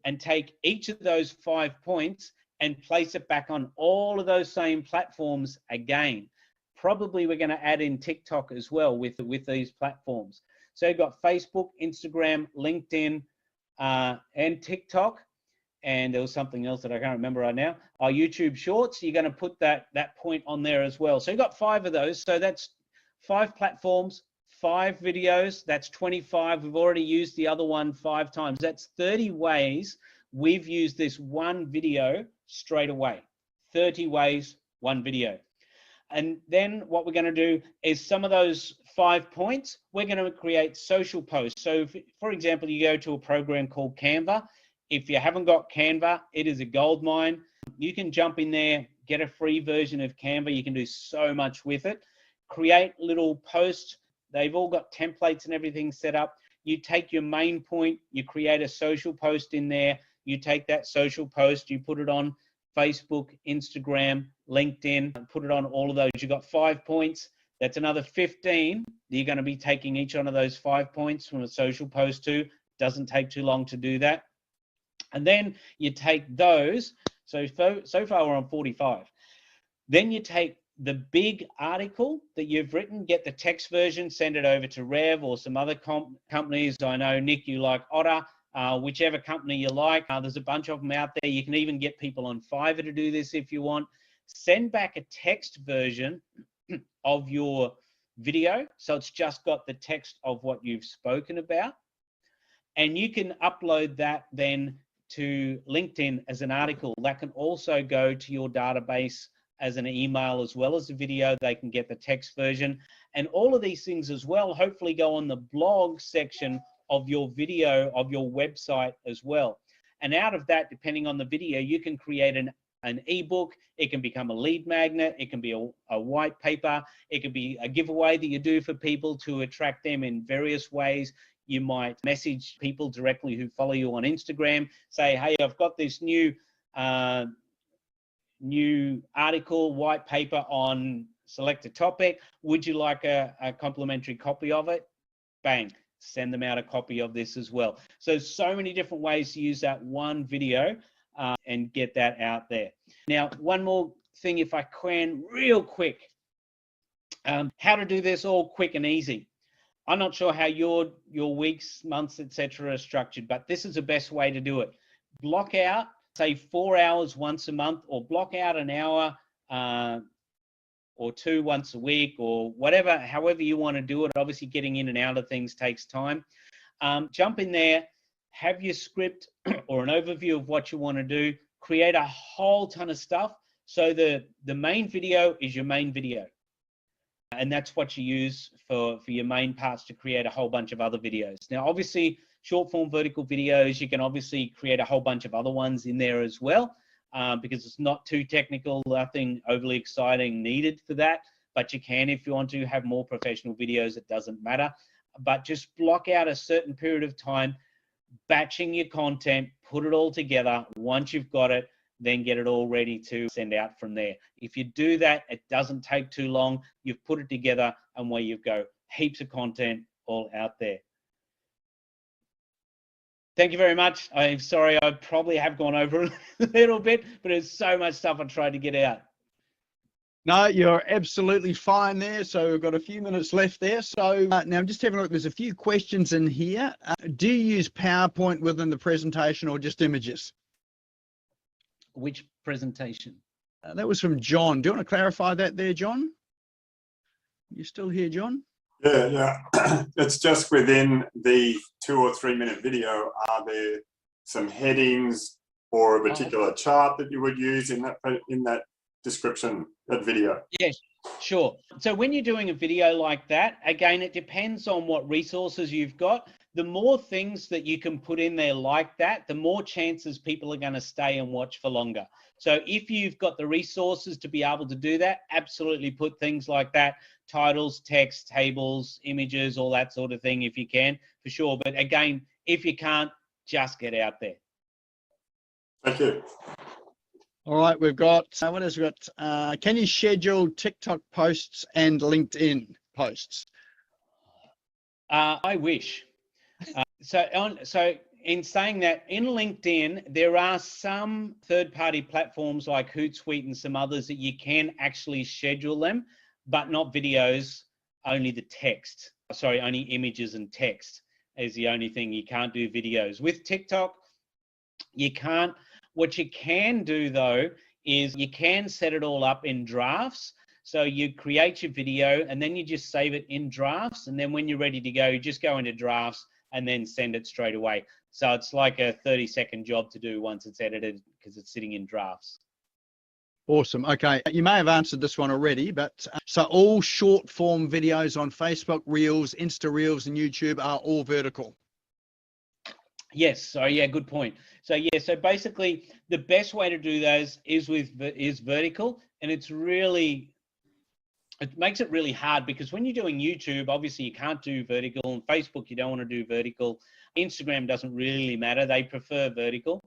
and take each of those 5 points and place it back on all of those same platforms again. Probably we're going to add in TikTok as well with these platforms. So you've got Facebook, Instagram, LinkedIn, and TikTok. And there was something else that I can't remember right now. Our YouTube Shorts, you're going to put that point on there as well. So you've got 5 of those. So that's 5 platforms, 5 videos. That's 25. We've already used the other one 5 times. That's 30 ways we've used this one video straight away. 30 ways, one video. And then what we're going to do is some of those 5 points. We're going to create social posts. So if, for example, you go to a program called Canva. If you haven't got Canva, it is a gold mine. You can jump in there, get a free version of Canva. You can do so much with it. Create little posts. They've all got templates and everything set up. You take your main point, you create a social post in there. You take that social post, you put it on Facebook, Instagram, LinkedIn, put it on all of those. You've got 5 points. That's another 15. You're going to be taking each one of those 5 points from a social post to. Doesn't take too long to do that. And then you take those. So far we're on 45. Then you take the big article that you've written, get the text version, send it over to Rev or some other companies. I know, Nick, you like Otter, whichever company you like. There's a bunch of them out there. You can even get people on Fiverr to do this if you want. Send back a text version of your video. So it's just got the text of what you've spoken about. And you can upload that then to LinkedIn as an article. That can also go to your database as an email as well as a video. They can get the text version. And all of these things as well hopefully go on the blog section of your video, of your website as well. And out of that, depending on the video, you can create an ebook. It can become a lead magnet. It can be a white paper. It can be a giveaway that you do for people to attract them in various ways. You might message people directly who follow you on Instagram, say, hey, I've got this new article, white paper on select a topic. Would you like a complimentary copy of it? Bang, send them out a copy of this as well. So many different ways to use that one video and get that out there. Now, one more thing, if I can, real quick, how to do this all quick and easy. I'm not sure how your weeks, months, etc. are structured, but this is the best way to do it. Block out, say 4 hours once a month, or block out an hour or two once a week, or whatever, however you want to do it. Obviously, getting in and out of things takes time. Jump in there, have your script or an overview of what you want to do, create a whole ton of stuff. So the main video is your main video. And that's what you use for your main parts to create a whole bunch of other videos. Now, obviously, short form vertical videos, you can obviously create a whole bunch of other ones in there as well, because it's not too technical, nothing overly exciting needed for that. But you can, if you want to have more professional videos, it doesn't matter. But just block out a certain period of time, batching your content, put it all together. Once you've got it, then get it all ready to send out from there. If you do that, it doesn't take too long. You've put it together and away you go. Heaps of content all out there. Thank you very much. I'm sorry, I probably have gone over a little bit, but there's so much stuff I tried to get out. No, you're absolutely fine there. So we've got a few minutes left there. So now I'm just having a look. There's a few questions in here. Do you use PowerPoint within the presentation or just images? Which presentation? That was from John. Do you want to clarify that there, John? You still here, John? Yeah. It's just within the 2 or 3 minute video. Are there some headings or a particular chart that you would use in that description, that video? Yes, sure. So when you're doing a video like that, again, it depends on what resources you've got. The more things that you can put in there like that, the more chances people are going to stay and watch for longer. So if you've got the resources to be able to do that, absolutely put things like that, titles, text, tables, images, all that sort of thing if you can, for sure. But again, if you can't, just get out there. Thank you. All right, we've got, what else we got? Can you schedule TikTok posts and LinkedIn posts? I wish. So in saying that, in LinkedIn, there are some third-party platforms like Hootsuite and some others that you can actually schedule them, but not videos, only the text. Sorry, only images and text is the only thing. You can't do videos. With TikTok, you can't. What you can do, though, is you can set it all up in drafts. So you create your video and then you just save it in drafts. And then when you're ready to go, you just go into drafts and then send it straight away. So it's like a 30-second job to do once it's edited because it's sitting in drafts. Awesome. Okay. You may have answered this one already, but so all short form videos on Facebook Reels, Insta Reels, and YouTube are all vertical. Yes. So yeah, good point. So yeah, so basically the best way to do those is vertical, and it makes it really hard because when you're doing YouTube, obviously you can't do vertical, and Facebook you don't want to do vertical. Instagram doesn't really matter; they prefer vertical.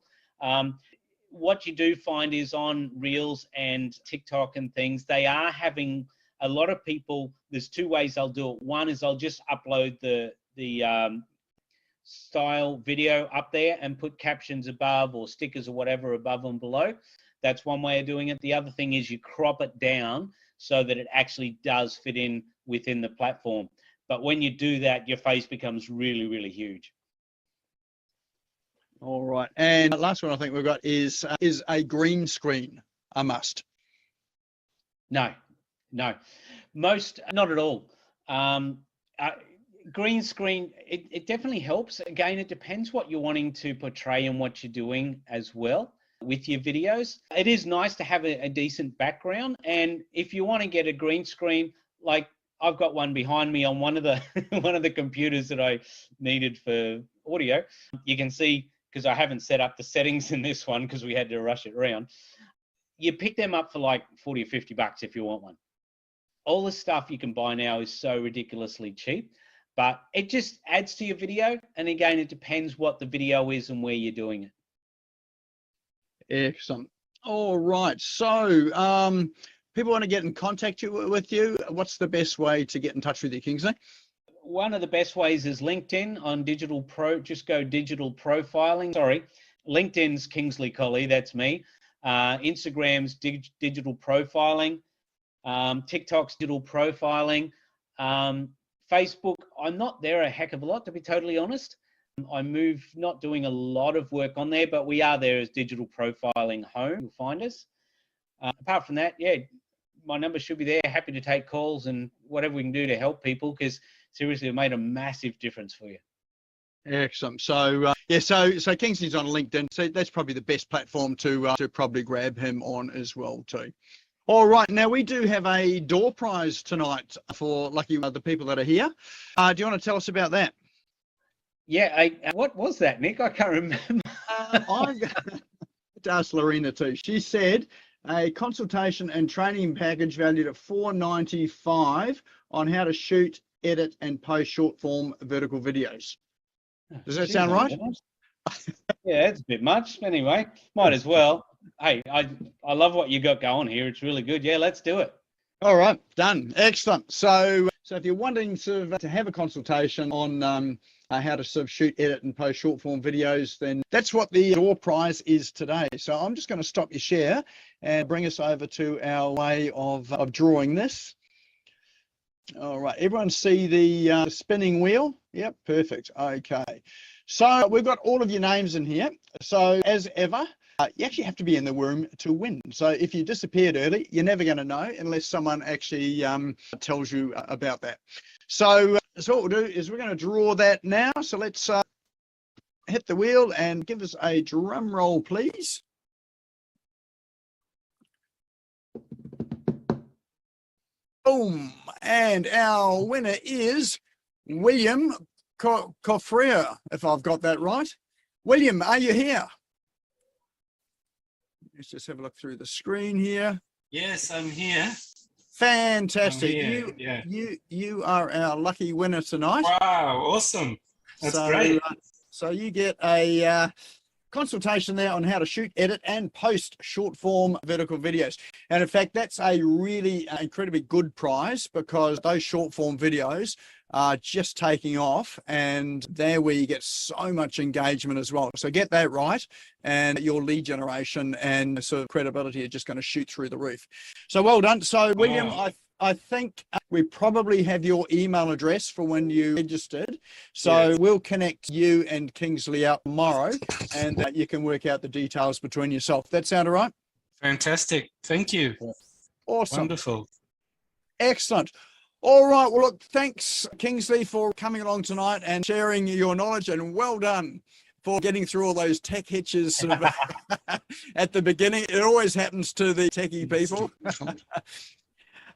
What you do find is on Reels and TikTok and things, they are having a lot of people. There's two ways they'll do it. One is they'll just upload the style video up there and put captions above or stickers or whatever above and below. That's one way of doing it. The other thing is you crop it down so that it actually does fit in within the platform. But when you do that, your face becomes really, really huge. All right. And the last one I think we've got is a green screen a must? No, not at all. Green screen, it definitely helps. Again, it depends what you're wanting to portray and what you're doing as well with your videos. It is nice to have a decent background. And if you want to get a green screen, like I've got one behind me on one of the one of the computers that I needed for audio, you can see, because I haven't set up the settings in this one because we had to rush it around. You pick them up for like 40 or 50 bucks if you want one. All the stuff you can buy now is so ridiculously cheap, but it just adds to your video. And again, it depends what the video is and where you're doing it. Excellent. All right. So people want to get in contact with you. What's the best way to get in touch with you, Kingsley? One of the best ways is LinkedIn on digital pro. Just go digital profiling. Sorry, LinkedIn's Kingsley Colley. That's me. Instagram's digital profiling. TikTok's digital profiling. Facebook, I'm not there a heck of a lot, to be totally honest. I move, not doing a lot of work on there, but we are there as digital profiling home. You'll find us. Apart from that, yeah, my number should be there. Happy to take calls and whatever we can do to help people, because seriously, it made a massive difference for you. Excellent. So yeah, so Kingsley's on LinkedIn. So that's probably the best platform to probably grab him on as well too. All right. Now we do have a door prize tonight for lucky the people that are here. Do you want to tell us about that? Yeah. What was that, Nick? I can't remember. I've asked Lorena too. She said a consultation and training package valued at $495 on how to shoot, edit, and post short form vertical videos. Does that sound right? Yeah, it's a bit much. Anyway, might as well. Hey, I love what you got going here. It's really good. Yeah, let's do it. All right, done. Excellent. So if you're wanting to have a consultation on how to sort of shoot, edit, and post short form videos, then that's what the door prize is today. So I'm just going to stop your share and bring us over to our way of drawing this. All right, everyone see the spinning wheel? Yep, perfect. Okay, so we've got all of your names in here. So as ever, you actually have to be in the room to win. So if you disappeared early, you're never going to know unless someone actually tells you about that. So what we'll do is we're going to draw that now. So let's hit the wheel and give us a drum roll, please. Boom. And our winner is William Coffrea, if I've got that right. William, are you here? Let's just have a look through the screen here. Yes, I'm here. Fantastic. I'm here. You are our lucky winner tonight. Wow, awesome. That's great. So you get a consultation there on how to shoot, edit, and post short form vertical videos. And in fact, that's a really incredibly good prize, because those short form videos are just taking off, and there where you get so much engagement as well. So get that right, and your lead generation and sort of credibility are just going to shoot through the roof. So well done. So William, wow. I think we probably have your email address for when you registered. So yes, we'll connect you and Kingsley out tomorrow, and you can work out the details between yourself. That sound all right? Fantastic. Thank you. Awesome. Wonderful. Excellent. All right. Well, look, thanks, Kingsley, for coming along tonight and sharing your knowledge, and well done for getting through all those tech hitches sort of at the beginning. It always happens to the techie people.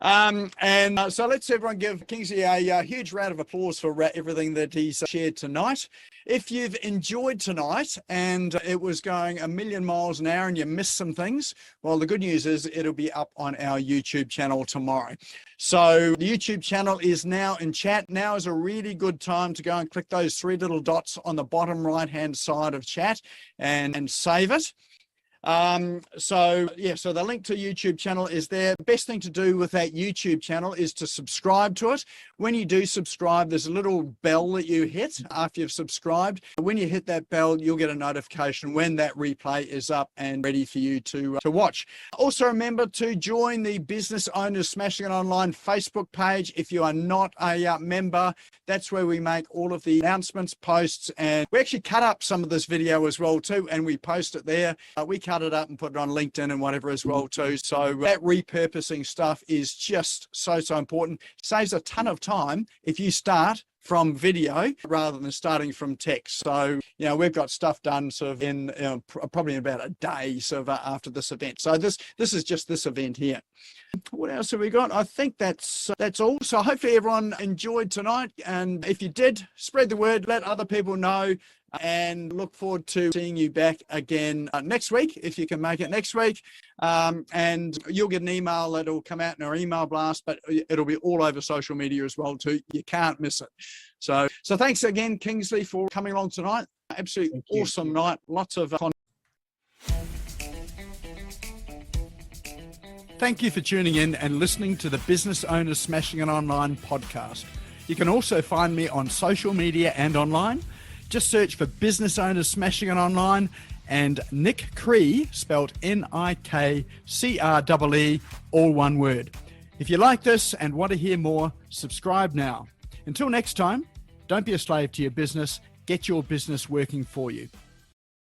So let's everyone give Kingsley a huge round of applause for everything that he's shared tonight. If you've enjoyed tonight and it was going a million miles an hour and you missed some things, well, the good news is it'll be up on our YouTube channel tomorrow. So the YouTube channel is now in chat. Now is a really good time to go and click those three little dots on the bottom right-hand side of chat and save it. So the link to YouTube channel is there. The best thing to do with that YouTube channel is to subscribe to it. When you do subscribe, there's a little bell that you hit after you've subscribed. When you hit that bell, you'll get a notification when that replay is up and ready for you to watch. Also remember to join the Business Owners Smashing It Online Facebook page. If you are not a member, that's where we make all of the announcements, posts, and we actually cut up some of this video as well too, and we post it there. We cut it up and put it on LinkedIn and whatever as well too. So that repurposing stuff is just so important. Saves a ton of time if you start from video rather than starting from text. So, we've got stuff done sort of in probably in about a day sort of after this event. So this is just this event here. What else have we got? I think that's all. So hopefully everyone enjoyed tonight. And if you did, spread the word, let other people know, and look forward to seeing you back again next week, if you can make it next week. And you'll get an email that'll come out in our email blast, but it'll be all over social media as well too. You can't miss it. So thanks again, Kingsley, for coming along tonight. Absolutely awesome night. Lots of fun. Thank you for tuning in and listening to the Business Owners Smashing It Online podcast. You can also find me on social media and online. Just search for Business Owners Smashing It Online and Nick Cree, spelled Nikree, all one word. If you like this and want to hear more, subscribe now. Until next time, don't be a slave to your business. Get your business working for you.